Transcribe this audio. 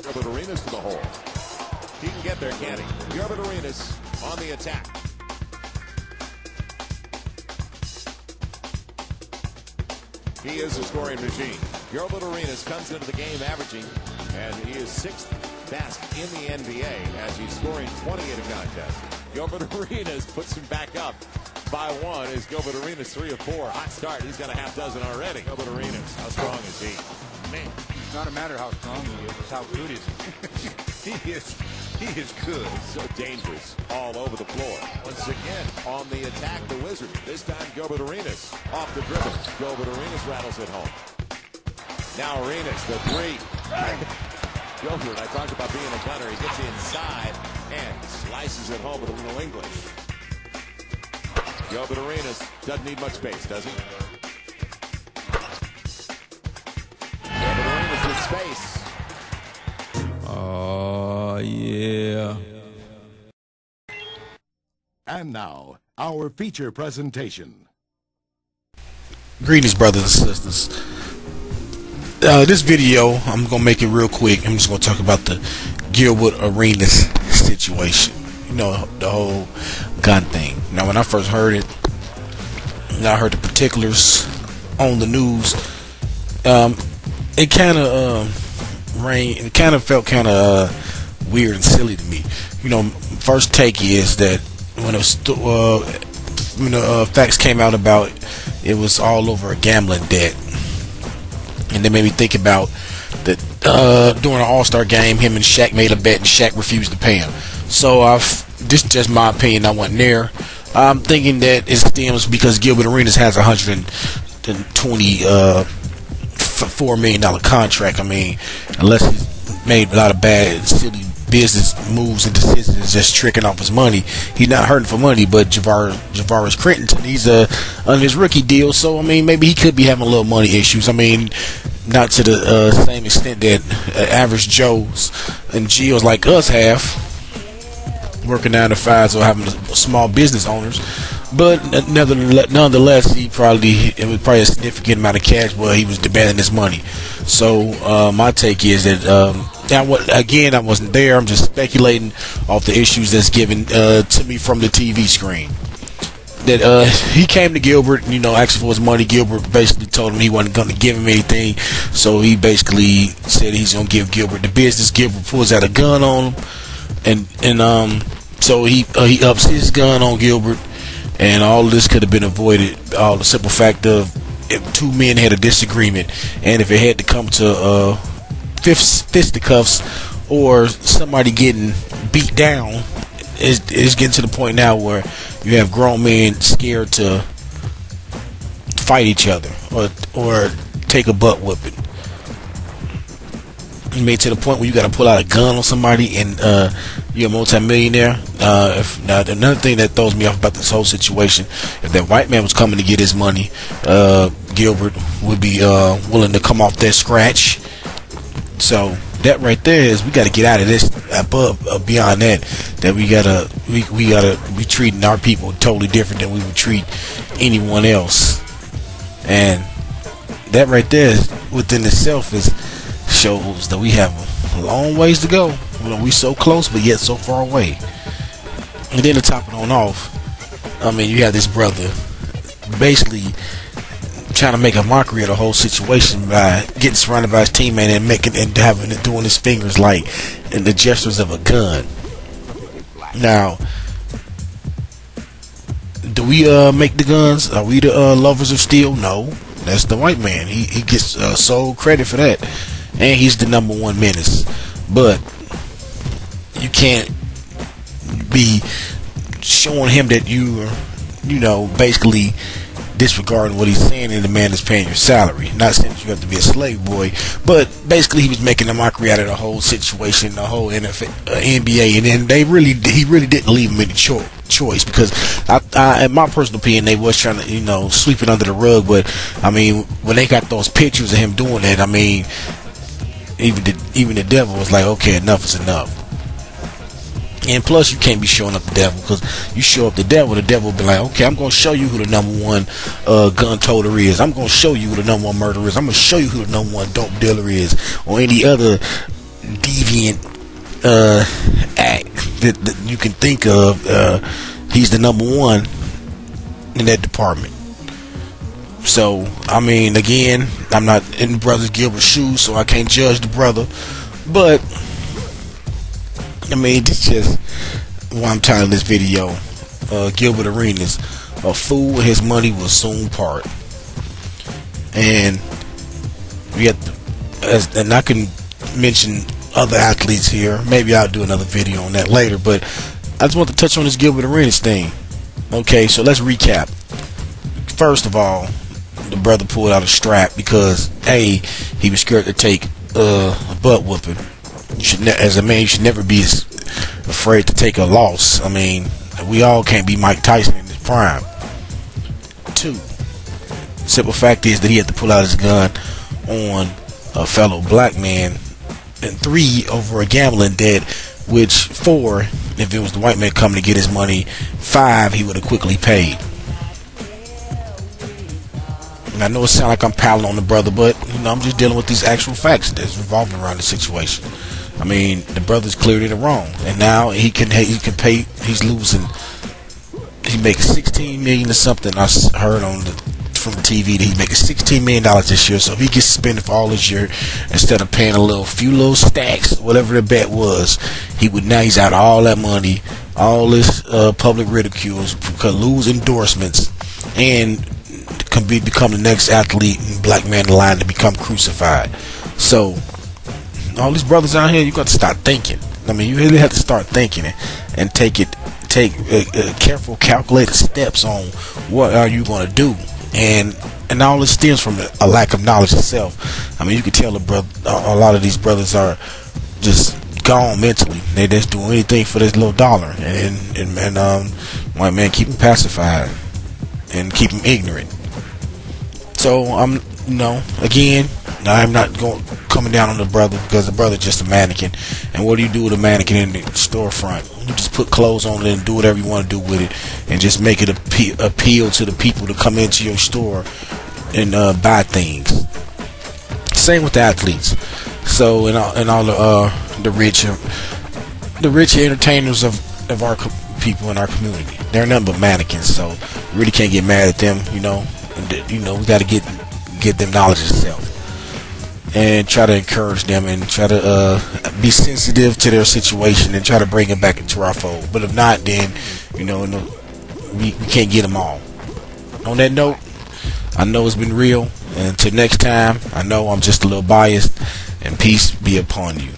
Gilbert Arenas to the hole. He can get there, can't he? Gilbert Arenas on the attack. He is a scoring machine. Gilbert Arenas comes into the game averaging, and he is 6th best in the NBA as he's scoring 20 in a contest. Gilbert Arenas puts him back up by 1 as Gilbert Arenas 3 of 4. Hot start. He's got a half dozen already. Gilbert Arenas, how strong is he? Man, it's not a matter how strong he is, it's how good is he. he is good. So dangerous all over the floor. Once again, on the attack, the Wizard. This time, Gilbert Arenas off the dribble. Gilbert Arenas rattles it home. Now Arenas, the 3. Gilbert, I talked about being a gunner. He gets inside and slices it home with a little English. Gilbert Arenas doesn't need much space, does he? Gilbert Arenas with space. Oh, yeah. And now, our feature presentation. Greetings, brothers and sisters. This video, I'm going to make it real quick. I'm just going to talk about the Gilbert Arenas situation. You know, the whole gun thing. Now, when I first heard it, and I heard the particulars on the news, it kind of felt kind of weird and silly to me. You know, first take is that when the facts came out about it was all over a gambling debt, and they made me think about that during an All-Star game, him and Shaq made a bet and Shaq refused to pay him. So this is just my opinion. I wasn't there. I'm thinking that it stems because Gilbert Arenas has a $124 million contract. I mean, unless he's made a lot of bad, silly business moves and decisions, just tricking off his money, he's not hurting for money. But Javaris Crittenton, he's on his rookie deal, so I mean, maybe he could be having a little money issues. I mean, not to the same extent that average Joes and Gills like us have, working 9 to 5s or having small business owners. But nonetheless, it was probably a significant amount of cash where he was demanding his money. So my take is that I wasn't there. I'm just speculating off the issues that's given to me from the TV screen. That he came to Gilbert, you know, asking for his money. Gilbert basically told him he wasn't going to give him anything, so he basically said he's going to give Gilbert the business. Gilbert pulls out a gun on him, and so he ups his gun on Gilbert, and all of this could have been avoided. All the simple fact of if 2 men had a disagreement, and if it had to come to fisticuffs or somebody getting beat down, it's getting to the point now where you have grown men scared to fight each other or take a butt whooping. You made to the point where you got to pull out a gun on somebody, and you're a multi-millionaire. Now, another thing that throws me off about this whole situation, if that white man was coming to get his money, Gilbert would be willing to come off that scratch. So that right there is, we got to get out of this. Beyond that we gotta be treating our people totally different than we would treat anyone else, and that right there within itself shows that we have a long ways to go. You know, we so close but yet so far away. And then to top it on off, I mean, you have this brother basically trying to make a mockery of the whole situation by getting surrounded by his teammate and doing his fingers like in the gestures of a gun. Now, do we make the guns? Are we the lovers of steel? No, that's the white man. He gets sole credit for that, and he's the #1 menace. But you can't be showing him that you know, basically disregarding what he's saying, and the man is paying your salary. Not saying that you have to be a slave boy, but basically he was making a mockery out of the whole situation, the whole NBA, and then he really didn't leave him any choice, because in my personal opinion, they was trying to, you know, sweep it under the rug. But I mean, when they got those pictures of him doing that, I mean, even the devil was like, okay, enough is enough. And plus, you can't be showing up the devil, because you show up the devil will be like, okay, I'm going to show you who the #1 gun toter is. I'm going to show you who the #1 murderer is. I'm going to show you who the #1 dope dealer is, or any other deviant extravagant act that you can think of. He's the number one in that department. So, I mean, again, I'm not in the brother Gilbert's shoes, so I can't judge the brother. But, I mean, this is just why I'm titling this video. Gilbert Arenas, a fool, his money will soon part. And we have to, and I can mention other athletes here. Maybe I'll do another video on that later, but I just want to touch on this Gilbert Arenas thing. Okay, so let's recap. First of all, the brother pulled out a strap because A, he was scared to take a butt whooping. You should, as a man, you should never be afraid to take a loss. I mean, we all can't be Mike Tyson in his prime. 2, simple fact is that he had to pull out his gun on a fellow black man. And 3, over a gambling debt. Which 4, if it was the white man coming to get his money. 5, he would have quickly paid. And I know it sounds like I'm piling on the brother, but you know, I'm just dealing with these actual facts that's revolving around the situation. I mean, the brother's clearly the wrong, and now he can pay. He's losing. He makes $16 million or something. I heard on from the TV that he's making $16 million this year. So if he gets suspended for all this year, instead of paying a few little stacks, whatever the bet was, he's out all that money, all this public ridicules, could lose endorsements, and can become the next athlete and black man in line to become crucified. So all these brothers out here, you got to start thinking. I mean, you really have to start thinking and take careful, calculated steps on what are you going to do, and all this stems from a lack of knowledge itself. I mean, you can tell a lot of these brothers are just gone mentally. They just do anything for this little dollar, and white man keep them pacified and keep them ignorant. So again, I'm not coming down on the brother, because the brother's just a mannequin. And what do you do with a mannequin in the storefront? You just put clothes on it and do whatever you want to do with it, and just make it appeal to the people to come into your store and buy things. Same with the athletes. So and all the rich entertainers of our people in our community, they're nothing but mannequins. So you really can't get mad at them. We got to get them knowledge itself, and try to encourage them, and try to be sensitive to their situation, and try to bring them back into our fold. But if not, then we can't get them all. On that note, I know it's been real, and until next time, I know I'm just a little biased, and peace be upon you.